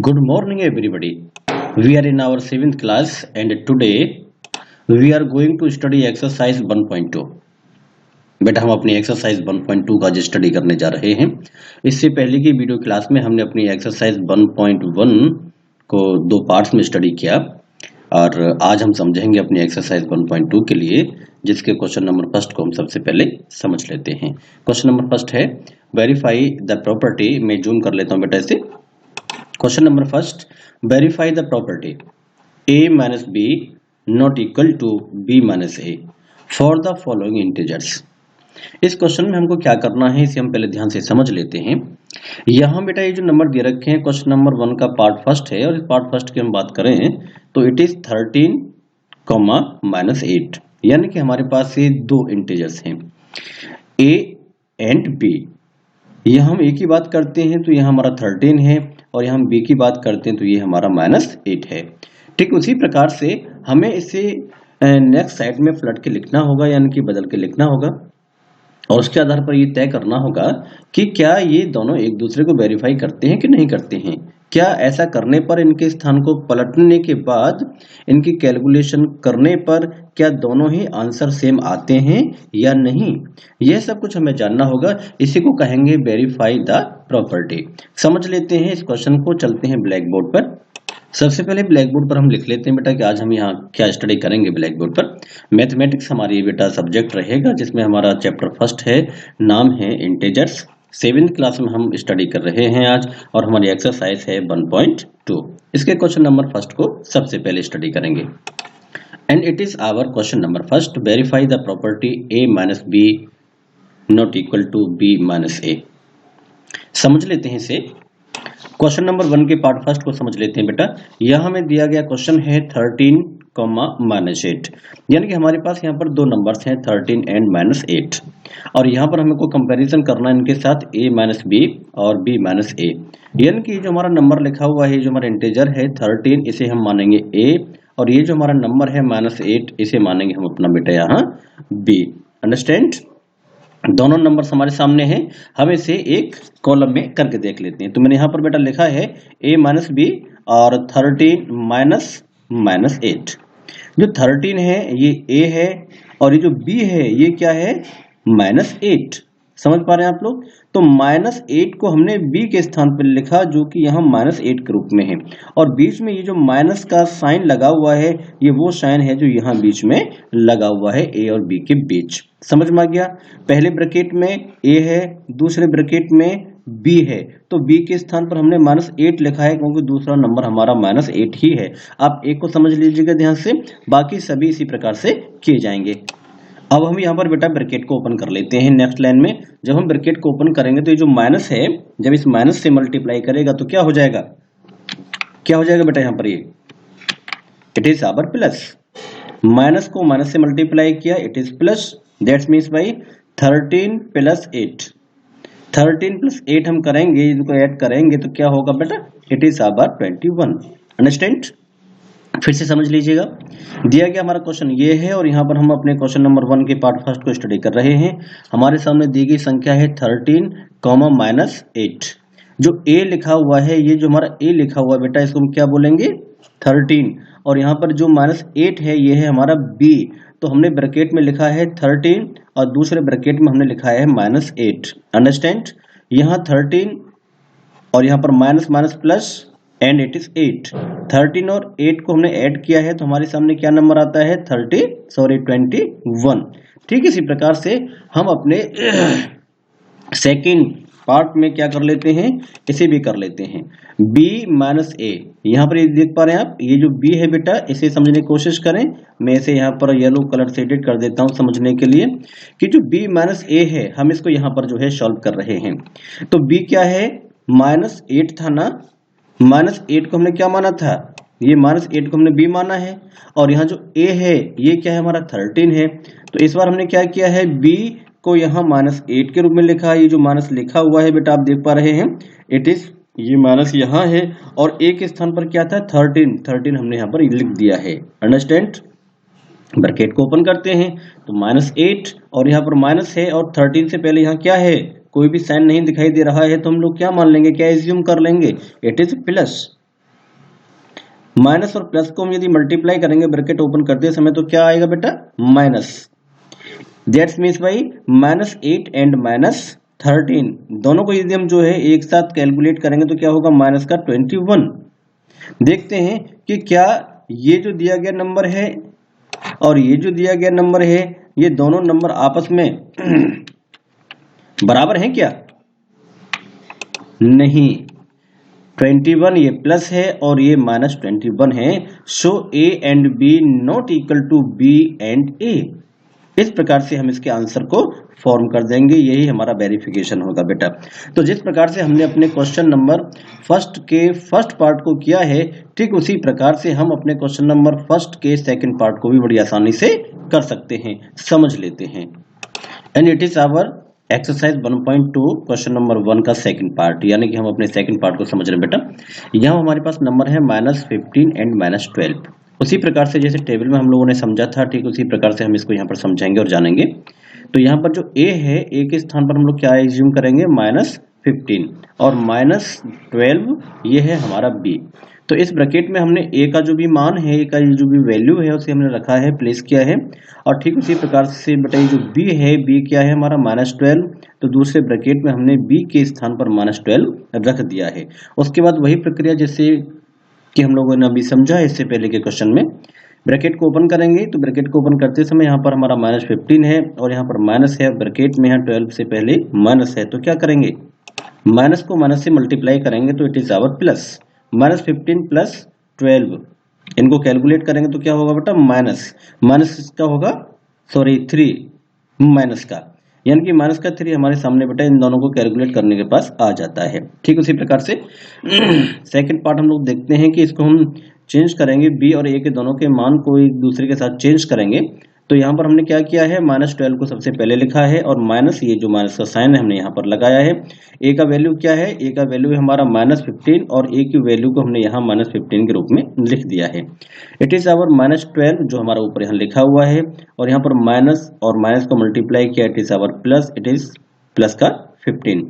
Good morning, everybody. We are in our 7th class, and today we are going to study exercise 1.2. बेटा हम अपनी exercise 1.2 का study करने जा रहे हैं। इससे पहले की वीडियो क्लास में हमने अपनी एक्सरसाइज 1.1 को दो पार्ट्स में स्टडी किया और आज हम समझेंगे अपनी एक्सरसाइज 1.2 के लिए, जिसके क्वेश्चन नंबर फर्स्ट को हम सबसे पहले समझ लेते हैं। क्वेश्चन नंबर फर्स्ट है वेरीफाई द प्रॉपर्टी। मैं जूम कर लेता हूँ बेटा इसे। Question number first, verify the property a minus B not equal to b minus A for the following integers. इस क्वेश्चन में हमको क्या करना है इसे हम पहले ध्यान से समझ लेते हैं। यहाँ बेटा ये जो नंबर दे रखे हैं क्वेश्चन नंबर 1 का पार्ट फर्स्ट है और इस पार्ट फर्स्ट की हम बात करें तो इट इज 13 माइनस 8, यानी कि हमारे पास ये दो इंटीजर्स हैं a एंड b। यह हम a की बात करते हैं तो यह हमारा 13 है और यहाँ हम b की बात करते हैं तो ये हमारा -8 है। ठीक उसी प्रकार से हमें इसे नेक्स्ट साइड में पलट के लिखना होगा, यानी कि बदल के लिखना होगा और उसके आधार पर ये तय करना होगा कि क्या ये दोनों एक दूसरे को वेरीफाई करते हैं कि नहीं करते हैं। क्या ऐसा करने पर इनके स्थान को पलटने के बाद इनकी कैलकुलेशन करने पर क्या दोनों ही आंसर सेम आते हैं या नहीं, यह सब कुछ हमें जानना होगा। इसी को कहेंगे वेरीफाई द प्रॉपर्टी। समझ लेते हैं इस क्वेश्चन को। चलते हैं ब्लैक बोर्ड पर। सबसे पहले ब्लैक बोर्ड पर हम लिख लेते हैं बेटा कि आज हम यहाँ क्या स्टडी करेंगे। ब्लैक बोर्ड पर मैथमेटिक्स हमारी बेटा सब्जेक्ट रहेगा, जिसमें हमारा चैप्टर फर्स्ट है, नाम है इंटीजर्स। 7th क्लास में हम स्टडी कर रहे हैं आज और हमारी एक्सरसाइज है 1.2। इसके क्वेश्चन नंबर फर्स्ट को सबसे पहले स्टडी करेंगे and it is our question number first, verify the property a minus B not equal to b minus A. समझ लेते हैं इसे। क्वेश्चन नंबर 1 के पार्ट फर्स्ट को समझ लेते हैं बेटा। यह हमें दिया गया क्वेश्चन है 13 -8, यानी कि हमारे पास यहाँ पर दो नंबर्स हैं 13 एंड -8 और यहाँ पर हमको कंपैरिजन करना है इनके साथ a माइनस बी और b माइनस ए। यानी कि जो हमारा नंबर लिखा हुआ है, जो हमारा इंटीजर है 13, इसे हम मानेंगे a और ये जो हमारा नंबर है -8, इसे मानेंगे हम अपना बेटा यहाँ b। अंडरस्टैंड? दोनों नंबर्स हमारे सामने हैं, हम इसे एक कॉलम में करके देख लेते हैं। तो मैंने यहाँ पर बेटा लिखा है a माइनस बी और 13 -8। जो 13 है ये a है और ये जो b है ये क्या है, -8। समझ पा रहे हैं आप लोग? तो -8 को हमने b के स्थान पर लिखा, जो कि यहाँ -8 के रूप में है और बीच में ये जो माइनस का साइन लगा हुआ है ये वो साइन है जो यहाँ बीच में लगा हुआ है a और b के बीच। समझ में आ गया? पहले ब्रैकेट में a है, दूसरे ब्रैकेट में b है, तो b के स्थान पर हमने -8 लिखा है क्योंकि दूसरा नंबर हमारा -8 ही है। आप एक को समझ लीजिएगा ध्यान से, बाकी सभी इसी प्रकार से किए जाएंगे। अब हम यहाँ पर बेटा ब्रैकेट को ओपन कर लेते हैं। नेक्स्ट लाइन में जब हम ब्रैकेट को ओपन करेंगे तो ये जो माइनस है, जब इस माइनस से मल्टीप्लाई करेगा तो क्या हो जाएगा, क्या हो जाएगा बेटा यहाँ पर, ये it is our plus. Minus को माइनस से मल्टीप्लाई किया, it is plus, that's means by 13 + 8। 13 + 8 हम करेंगे, इनको ऐड करेंगे तो क्या होगा बेटा, इट इज आवर 21। अंडरस्टैंड? फिर से समझ लीजिएगा। दिया गया हमारा क्वेश्चन ये है और यहाँ पर हम अपने क्वेश्चन नंबर 1 के पार्ट फर्स्ट को स्टडी कर रहे हैं। हमारे सामने दी गई संख्या है 13 -8। जो a लिखा हुआ है, ये जो हमारा a लिखा हुआ है बेटा, इसको हम क्या बोलेंगे, 13, और यहाँ पर जो -8 है ये है हमारा b। तो हमने ब्रैकेट में लिखा है 13 और दूसरे ब्रैकेट में हमने लिखा है -8। अंडरस्टैंड? यहाँ 13 और यहाँ पर minus minus plus and it is 8। 13 और 8 को हमने ऐड किया है तो हमारे सामने क्या नंबर आता है, 21। ठीक, इसी प्रकार से हम अपने सेकंड पार्ट में क्या कर लेते हैं, इसे भी कर लेते हैं b माइनस ए। यहाँ पर ये देख पा रहे हैं आप, ये जो b है बेटा, इसे समझने की कोशिश करें। मैं इसे यहाँ पर येलो कलर से एडिट कर देता हूँ समझने के लिए कि जो b माइनस ए है, हम इसको यहाँ पर जो है सॉल्व कर रहे हैं। तो b क्या है, -8 था ना, -8 को हमने क्या माना था, ये -8 को हमने b माना है और यहाँ जो a है ये क्या है हमारा 13 है। तो इस बार हमने क्या किया है, b को यहाँ -8 के रूप में लिखा है। ये जो माइनस लिखा हुआ है बेटा आप देख पा रहे हैं, इट इज, ये माइनस यहाँ है और a के स्थान पर क्या था, 13 हमने यहाँ पर लिख दिया है। अंडरस्टैंड? ब्रैकेट को ओपन करते हैं तो -8 और यहाँ पर माइनस है और 13 से पहले यहाँ क्या है, कोई भी साइन नहीं दिखाई दे रहा है, तो हम लोग क्या मान लेंगे, क्या एज्यूम कर लेंगे, इट इज प्लस। माइनस और प्लस को हम यदि मल्टीप्लाई करेंगे ब्रैकेट ओपन करते समय तो क्या आएगा बेटा, माइनस। दैट्स मीन्स भाई -8 एंड -13 दोनों को यदि हम जो है एक साथ कैलकुलेट करेंगे तो क्या होगा, माइनस का 21। देखते हैं कि क्या ये जो दिया गया नंबर है और ये जो दिया गया नंबर है, ये दोनों नंबर आपस में बराबर हैं क्या? नहीं, 21 ये प्लस है और ये -21 है। So A and B not equal to B and A। इस प्रकार से हम इसके आंसर को फॉर्म कर देंगे, यही हमारा वेरिफिकेशन होगा बेटा। तो जिस प्रकार से हमने अपने क्वेश्चन नंबर फर्स्ट के फर्स्ट पार्ट को किया है, ठीक उसी प्रकार से हम अपने क्वेश्चन नंबर फर्स्ट के सेकंड पार्ट को भी बड़ी आसानी से कर सकते हैं, समझ लेते हैं। And it is our exercise 1.2 question number 1 का सेकंड पार्ट, यानी कि हम अपने सेकंड पार्ट को समझ रहे हैं बेटा। यहाँ हमारे पास नंबर है -15 एंड -12। उसी प्रकार से जैसे टेबल में हम लोगों ने समझा था, ठीक उसी प्रकार से हम इसको यहाँ पर समझाएंगे और जानेंगे। तो यहाँ पर जो a है, a के स्थान पर हम लोग क्या एज्यूम करेंगे, -15 और -12 ये है हमारा b। तो इस ब्रैकेट में हमने a का जो भी मान है, a का जो भी वैल्यू है उसे हमने रखा है, प्लेस किया है। और ठीक उसी प्रकार से बेटा ये जो b है, b क्या है हमारा -12, तो दूसरे ब्रैकेट में हमने b के स्थान पर -12 रख दिया है। उसके बाद वही प्रक्रिया जैसे कि हम लोगों ने अभी समझा है इससे पहले के क्वेश्चन में, ब्रैकेट को ओपन करेंगे तो ब्रैकेट को ओपन करते समय यहाँ पर हमारा -15 है और यहाँ पर माइनस है, ब्रैकेट में यहाँ 12 से पहले माइनस है, तो क्या करेंगे, माइनस को माइनस से मल्टीप्लाई करेंगे तो it is our plus. -15 plus 12 इनको कैलकुलेट करेंगे तो क्या होगा बेटा, माइनस इसका होगा, सॉरी 3 माइनस का, यानी कि माइनस का 3 हमारे सामने बेटा इन दोनों को कैलकुलेट करने के पास आ जाता है। ठीक उसी प्रकार से सेकंड पार्ट हम लोग देखते हैं कि इसको हम चेंज करेंगे, b और a के दोनों के मान को एक दूसरे के साथ चेंज करेंगे। तो यहाँ पर हमने क्या किया है, -12 को सबसे पहले लिखा है और माइनस, ये जो माइनस का साइन है हमने यहाँ पर लगाया है। a का वैल्यू क्या है, a का वैल्यू है हमारा -15 और a की वैल्यू को हमने यहाँ -15 के रूप में लिख दिया है। इट इज आवर -12 जो हमारा ऊपर यहाँ लिखा हुआ है और यहाँ पर माइनस और माइनस को मल्टीप्लाई किया, it is our plus, it is plus का 15,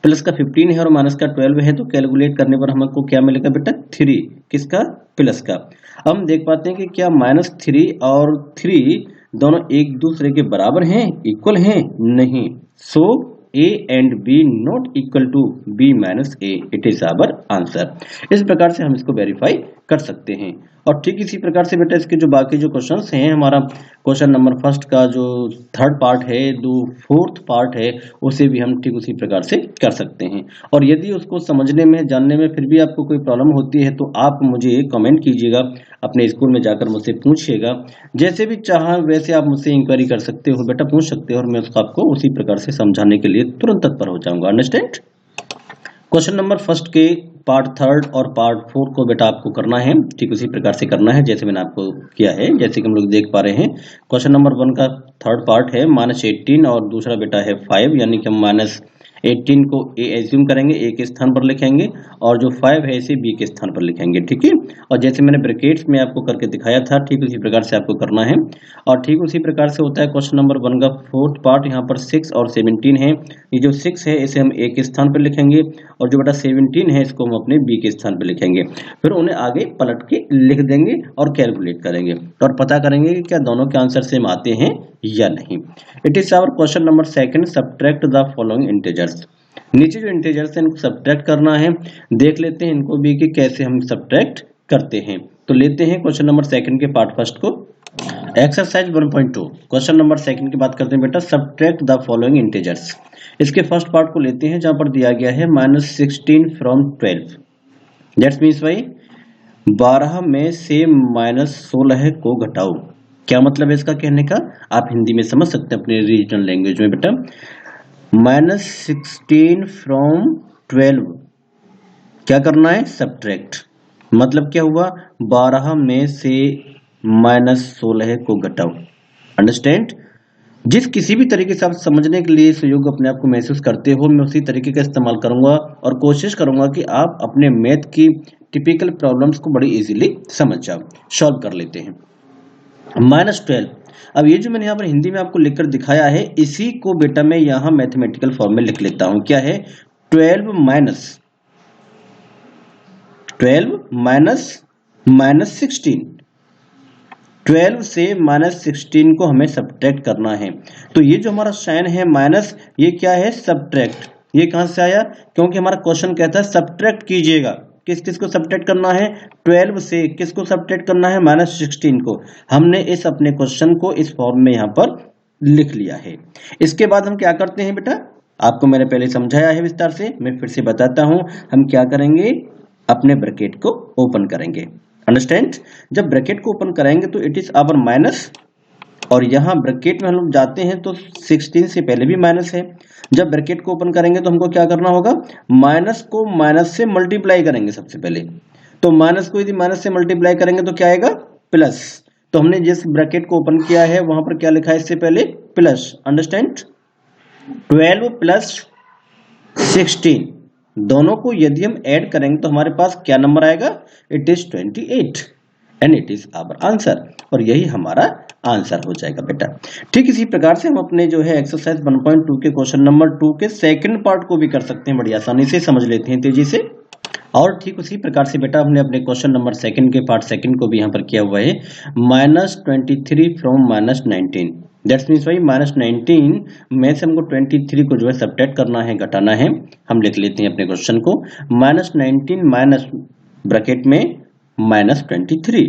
प्लस का 15 है और माइनस का 12 है, तो कैलकुलेट करने पर हमको क्या मिलेगा बेटा, 3, किसका, प्लस का। अब हम देख पाते हैं कि क्या -3 और 3 दोनों एक दूसरे के बराबर हैं, इक्वल हैं, नहीं। So a and b not equal to b minus a, it is our answer. इस प्रकार से हम इसको वेरीफाई कर सकते हैं। और ठीक इसी प्रकार से बेटा इसके जो बाकी जो क्वेश्चंस हैं, हमारा क्वेश्चन नंबर फर्स्ट का जो थर्ड पार्ट है, जो फोर्थ पार्ट है, उसे भी हम ठीक उसी प्रकार से कर सकते हैं। और यदि उसको समझने में, जानने में फिर भी आपको कोई प्रॉब्लम होती है तो आप मुझे कमेंट कीजिएगा, अपने स्कूल में जाकर मुझसे पूछिएगा। जैसे भी चाहा वैसे आप मुझसे इंक्वायरी कर सकते हो बेटा, पूछ सकते हो और मैं उसको आपको उसी प्रकार से समझाने के लिए तुरंत तत्पर हो जाऊंगा। अंडरस्टैंड। क्वेश्चन नंबर फर्स्ट के पार्ट थर्ड और पार्ट 4 को बेटा आपको करना है, ठीक उसी प्रकार से करना है जैसे मैंने आपको किया है। जैसे कि हम लोग देख पा रहे हैं, क्वेश्चन नंबर 1 का थर्ड पार्ट है -18 और दूसरा बेटा है 5, यानी कि हम -18 को a एज्यूम करेंगे, a के स्थान पर लिखेंगे और जो 5 है इसे b के स्थान पर लिखेंगे। ठीक है, और जैसे मैंने ब्रैकेट्स में आपको करके दिखाया था, ठीक उसी प्रकार से आपको करना है। और ठीक उसी प्रकार से होता है क्वेश्चन नंबर 1 का फोर्थ पार्ट, यहाँ पर 6 और 17 है। ये जो 6 है इसे हम a के स्थान पर लिखेंगे और जो बेटा 17 है इसको हम अपने b के स्थान पर लिखेंगे। फिर उन्हें आगे पलट के लिख देंगे और कैलकुलेट करेंगे और पता करेंगे कि क्या दोनों के आंसर सेम आते हैं या नहीं। It is our question number second, subtract the following integers. नीचे जो इंटीजर्स हैं इनको सब्ट्रैक्ट करना है, देख लेते हैं इनको भी कि कैसे हम सब्ट्रैक्ट करते हैं। तो लेते हैं क्वेश्चन नंबर सेकंड के पार्ट फर्स्ट को, एक्सरसाइज 1.2 क्वेश्चन नंबर सेकंड की बात करते हैं बेटा, सब्ट्रैक्ट द फॉलोइंग इंटीजर्स। इसके फर्स्ट पार्ट को लेते हैं जहां पर दिया गया है -16 फ्रॉम 12। दैट्स मींस भाई 12 में से -16 को घटाओ। क्या मतलब है इसका कहने का, आप हिंदी में समझ सकते हैं अपने रीजनल लैंग्वेज में बेटा। -16 फ्रॉम 12 क्या करना है, सब्ट्रैक्ट। मतलब क्या हुआ, 12 में से -16 को घटाओ। अंडरस्टैंड। जिस किसी भी तरीके से आप समझने के लिए सहयोग अपने आप को महसूस करते हो, मैं उसी तरीके का इस्तेमाल करूंगा और कोशिश करूंगा कि आप अपने मैथ की टिपिकल प्रॉब्लम्स को बड़ी इजीली समझ जाओ, सॉल्व कर लेते हैं। -12, अब ये जो मैंने यहाँ पर हिंदी में आपको लिखकर दिखाया है, इसी को बेटा मैं यहाँ मैथमेटिकल फॉर्म में लिख लेता हूं। क्या है, 12 माइनस -16, 12 से -16 को हमें सब्ट्रैक्ट करना है। तो ये जो हमारा साइन है माइनस, ये क्या है, सब्ट्रैक्ट। ये कहां से आया, क्योंकि हमारा क्वेश्चन कहता है सब्ट्रैक्ट कीजिएगा। किस किस को सब्ट्रैक्ट करना है, 12 से किसको सब्ट्रैक्ट करना है, -16 को। हमने इस अपने क्वेश्चन को इस फॉर्म में यहां पर लिख लिया है। इसके बाद हम क्या करते हैं बेटा, आपको मैंने पहले समझाया है विस्तार से, मैं फिर से बताता हूं। हम क्या करेंगे, अपने ब्रैकेट को ओपन करेंगे। अंडरस्टैंड, जब ब्रैकेट को ओपन करेंगे तो इट इज आवर माइनस, और यहां ब्रैकेट में हम लोग जाते हैं तो 16 से पहले भी माइनस है। जब ब्रैकेट को ओपन करेंगे तो हमको क्या करना होगा, माइनस को माइनस से मल्टीप्लाई करेंगे सबसे पहले। तो माइनस को यदि माइनस से मल्टीप्लाई करेंगे तो क्या आएगा, प्लस। तो हमने जिस ब्रैकेट को ओपन किया है वहां पर क्या लिखा है इससे पहले, प्लस। अंडरस्टैंड, 12 प्लस 16 दोनों को यदि हम ऐड करेंगे तो हमारे पास क्या नंबर आएगा, it is 28 and it is our answer. और यही हमारा आंसर हो जाएगा बेटा। ठीक इसी प्रकार से हम अपने जो है एक्सरसाइज 1.2 के क्वेश्चन नंबर 2 के सेकंड पार्ट को भी कर सकते हैं, बड़ी आसानी से समझ लेते हैं तेजी से। और ठीक उसी प्रकार से बेटा हमने अपने क्वेश्चन नंबर सेकंड के पार्ट सेकंड को भी यहाँ पर किया हुआ है, -23 फ्रॉम -19। दैट्स मीन्स भाई -19 में से हमको 23 को जो है सब्ट्रैक्ट करना है, घटाना है। हम लिख लेते हैं अपने क्वेश्चन को, -19 माइनस ब्रैकेट में -23,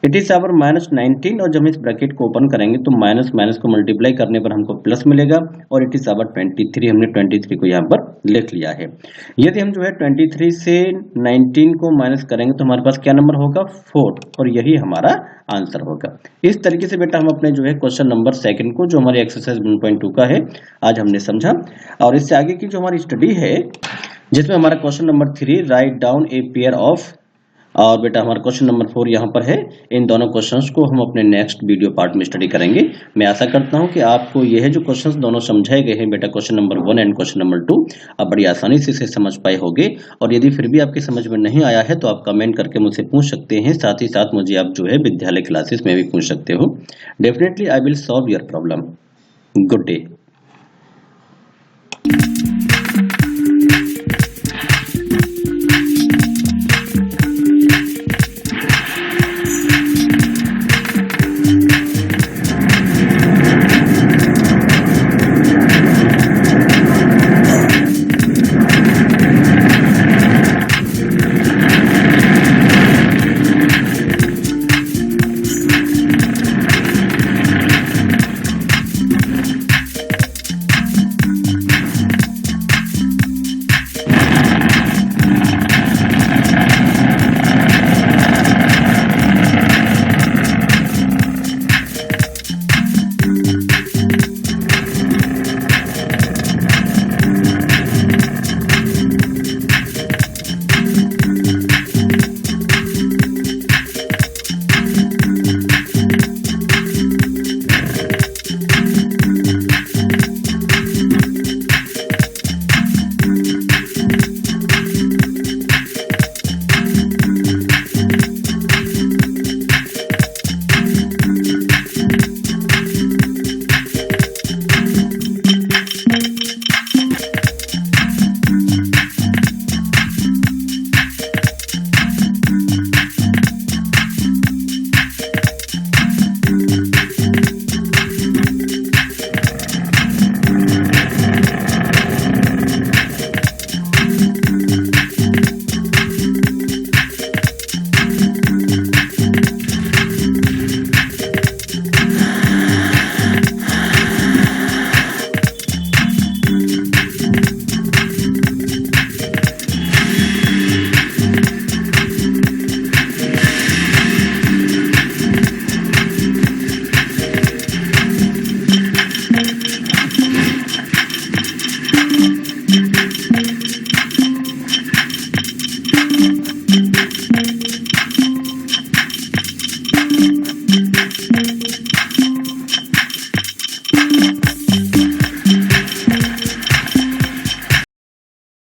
इट इज आवर -19। और जब हम इस ब्रैकेट को ओपन करेंगे तो माइनस माइनस को मल्टीप्लाई करने पर हमको प्लस मिलेगा, और इट इज आवर 23। हमने 23 को यहाँ पर लिख लिया है। यदि हम जो है 23 से 19 को माइनस करेंगे तो हमारे पास क्या नंबर होगा, 4, और यही हमारा आंसर होगा। इस तरीके से बेटा हम अपने जो है क्वेश्चन नंबर सेकंड को, जो हमारे एक्सरसाइज 1.2 का है, आज हमने समझा। और इससे आगे की जो हमारी स्टडी है, जिसमें हमारा question number 3, write down a pair of, और बेटा हमारा क्वेश्चन नंबर 4 यहाँ पर है। इन दोनों क्वेश्चंस को हम अपने नेक्स्ट वीडियो पार्ट में स्टडी करेंगे। मैं आशा करता हूँ कि आपको यह है जो क्वेश्चंस दोनों समझाए गए हैं बेटा, question number 1 and question number 2, आप बड़ी आसानी से इसे समझ पाए होंगे। और यदि फिर भी आपके समझ में नहीं आया है तो आप कमेंट करके मुझसे पूछ सकते हैं। साथ ही साथ मुझे आप जो है विद्यालय क्लासेस में भी पूछ सकते हो। Definitely I will solve your problem. Good day.